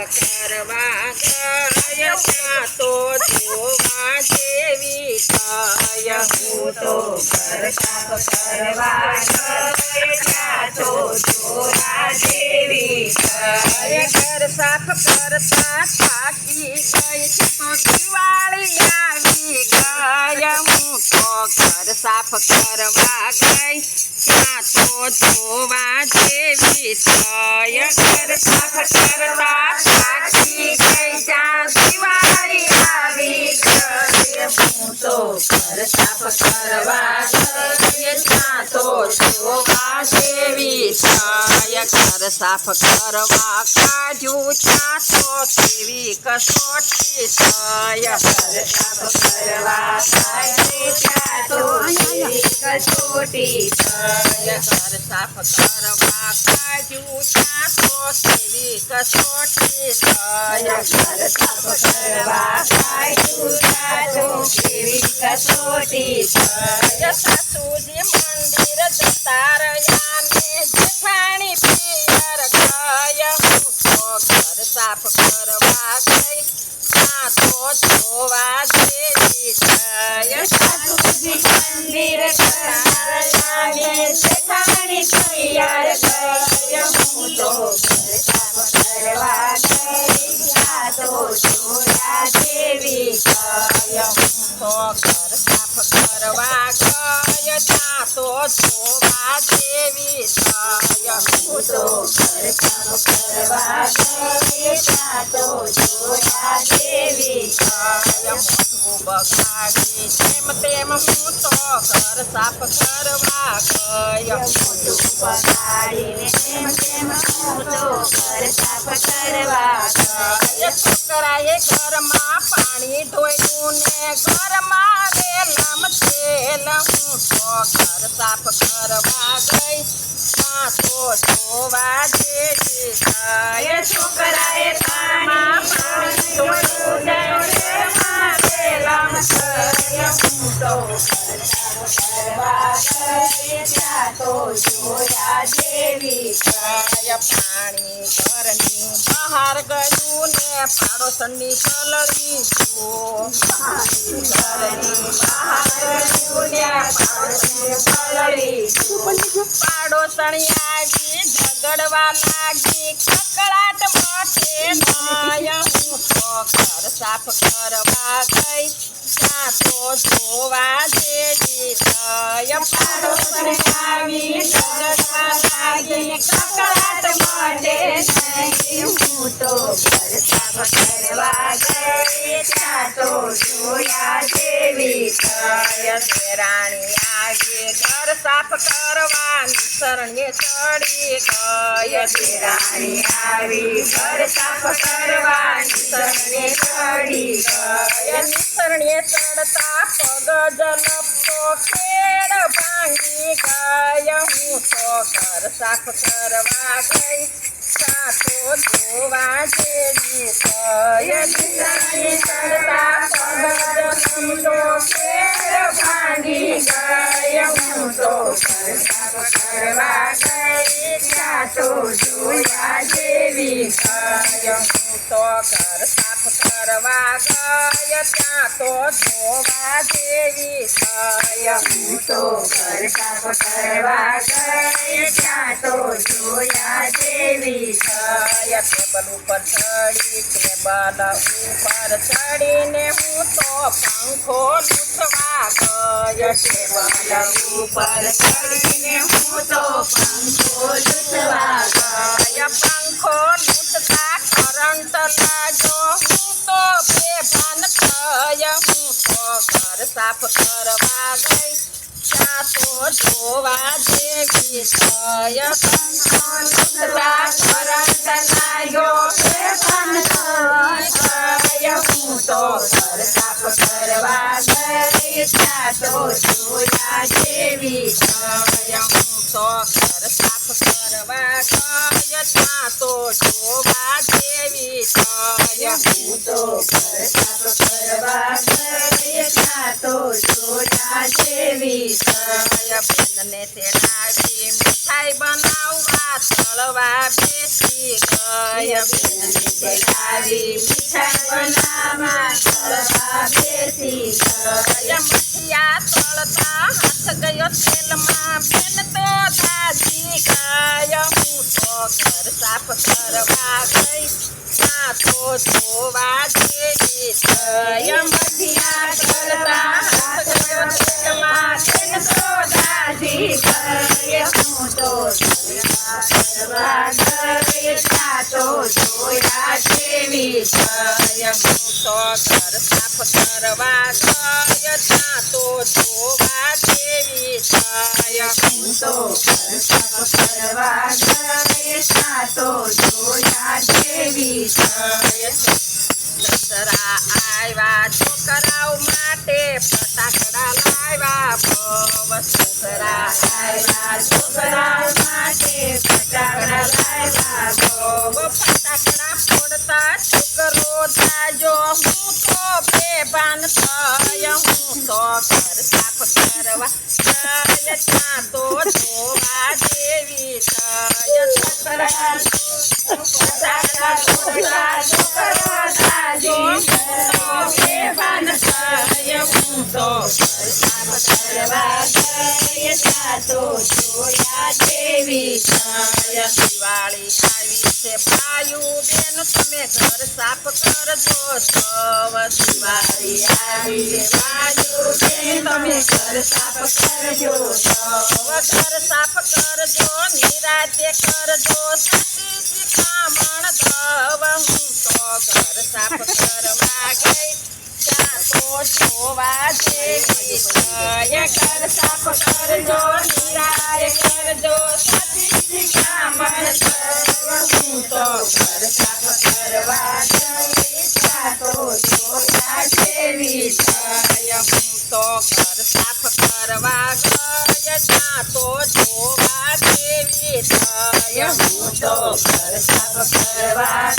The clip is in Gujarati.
કરવા ગયા ત્યાં તો જોવા જેવી થાય હું તો ઘર સાફ કરવા ગઈ ત્યાં તો જોવા જેવી થાય ઘર સાફ કરતા થાકી ગઈ તો દિવાળી આવી ગઈ હું તો ઘર સાફ કરવા ગઈ ત્યાં તો જોવા જેવી થાય ઘર સાફ કરવા થાકી ગઈ ત્યાં દિવાળી આવી ગઈ હું તો ઘર સાફ કરવા ગઈ ત્યાં તો જોવા જેવી થાય ઘર સાફ કરવા કાઢ્યું ત્યાં તો કેવી કસોટી થાય ઘર સાફ કરવા ગઈ ત્યાં તો કેવી કસોટી થાય ઘર સાફ કરવા કાઢ્યું ત્યાં તો કેવી કસોટી થાય ઘર સાફ કરવા ગઈ ત્યાં તો કેવી કસોટી થાય સાસુજી મંદિર જતા રહ્યા ને જેઠાણી પિયર ગયા હું તો ઘર સાફ કરવા ગઈ ત્યાં તો જોવા જેવી થાય સાસુજી મંદિર જતા રહ્યા ને જેઠાણી પિયર ગયા હું તો ઘર સાફ કરવા ગઈ ત્યાં તો જોયા જેવી થાય તો ઘર સાફ કરવા ગઈ ત્યાં તો જોવા જેવી થાય હું તો ઘર સાફ કરવા ગઈ ત્યાં તો જોયા જેવી થાય મોઢું બગાડી જેમ તેમ હું તો ઘર સાફ કરવા ગઈ મોઢું બગાડીને તેમ તેમ હું તો ઘર સાફ કરવા ગઈ છોકરાએ ઘરમાં પાણી ઢોળ્યું ને ઘરમાં રેલમ તેલ હું તો ઘર સાફ કરવા ગઈ ત્યાં તો જોવા જેવી થાય છોકરાએ પાણી ઢોળ્યું ને ઘરમાં રેલમ તેલ હું તો ઘર સાફ કરવા ગઈ ત્યાં તો જોયા જેવી થાય પાણી ઘરની બહાર ગયું ને પાડોશની પલળી ગયો ઘરની બહાર ગયું ને પાડોશને પલળી પાડોશણી આવી ઝઘડવા લાગી કકળાટ મટે નાય હું તો ઘર સાફ કરવા ગઈ ત્યાં તો જોવા જેવી થાય પાડોશને આવી ઝઘડવા લાગી કકળાટ મટે નહીં હું તો ઘર સાફ કરવા ગઈ ત્યાં તો જોયા જેવી થાય રાણી આવી ઘર સાફ કરવાની શરણે ચડી ગઈ રાણી આવી ઘર સાફ કરવાની શરણે ચડી ગઈ શરણે ચડતા પગ જલપતો કેળ ભાંગી ગઈ હું તો ઘર સાફ કરવા ગઈ ત્યાં તો જોવા જેવી શરણે ચડતા પગ જલપતો કેળ ભાંગી ગઈ હું તો ઘર સાફ કરવા ગઈ ત્યાં તો જોયા જેવી થાય હું તો ઘર સાફ કરવા ગઈ ત્યાં તો જોવા જેવી થાય હું તો ઘર સાફ કરવા ગઈ ત્યાં તો જોયા જેવી થાય ટેબલ ઉપર ચડીને હું તો પંખો લૂછવા ગઈ ટેબલ ઉપર ચડીને હું તો પંખો લૂછવા ગઈ પંખો લૂછતા કરંટ લાગ્યો હું તો બેભાન થઈ હું તો ઘર સાફ કરવા ગઈ ત્યાં તો જોવા જેવી થાય પંખો લૂછતા કરંટ લાગ્યો બેભાન થઈ હું તો ઘર સાફ કરવા ગઈ ત્યાં તો જોયા જેવી થાય હું તો ઘર સાફ કરવા ગઈ ત્યાં તો જોવા જેવી થાય હું તો ઘર સાફ કરવા ગઈ ત્યાં તો જોયા જેવી થાય બેનને તેડાવી મીઠાઈ બનાવવા તળવા બેસી થય બોલાવી મીઠાઈ બનાવવા તળવા બેસી ગઈ. મઠિયા તળતા હાથ ગયો તેલમાં બેન તો દાજી ગય. હું તો ઘર સાફ કરવા ગઈ ત્યાં તો જોવા જેવી થય. મઠિયા તળતા હાથ ગયો તેલમાં બેન તો દાજી ગઈ. હું તો કરવા ગઈ ત્યાં તો જોયા જેવી થય. હું તો ઘર સાફ કરવા ગય ત્યાં તો જોવા જેવી થય. હું તો ઘર સાફ કરવા ગઈ ત્યાં તો જોયા જેવી સસરા આવ્યા છોકરાઓ માટે ફટાકડા લાવ્યા ભવ. સસરા આવ્યા છોકરા માટે ફટાકડા લાવ્યા ભવ. ફટાકડા ફોડતા છોકરો જાજો હું તો બેભાન થય. હું તો ઘર સાફ કરવા ગય ત્યાં તો જોવા જેવી થય. ફટાકડા ફોડતા છોકરો જાજો બેભાન થય. હું તો ઘર સાફ કરવા ગઈ ત્યાં તો જોયા જેવી દિવાળી આવી છે ભાઈઓ બેન તમે ઘર સાફ કરજો સૌ. દિવાળી આવી છે ભાઈઓ બેન તમે ઘર સાફ કરજો ઘર સાફ કરજો નિરાતે કરજો સાચી શિખામણ દવ. હું તો ઘર સાફ કરવા ગઈ ત્યાં તો જોવા જેવી થય. ઘર સાફ કરજો નિરાતે કરજો સાચી શિખામણ દવ. હું તો ઘર સાફ કરવા ગઈ ત્યાં તો જોયા જેવી થય. હું તો ઘર સાફ કરવા ગય ત્યાં તો જોવા જેવી થય. હું તો ઘર સાફ કરવા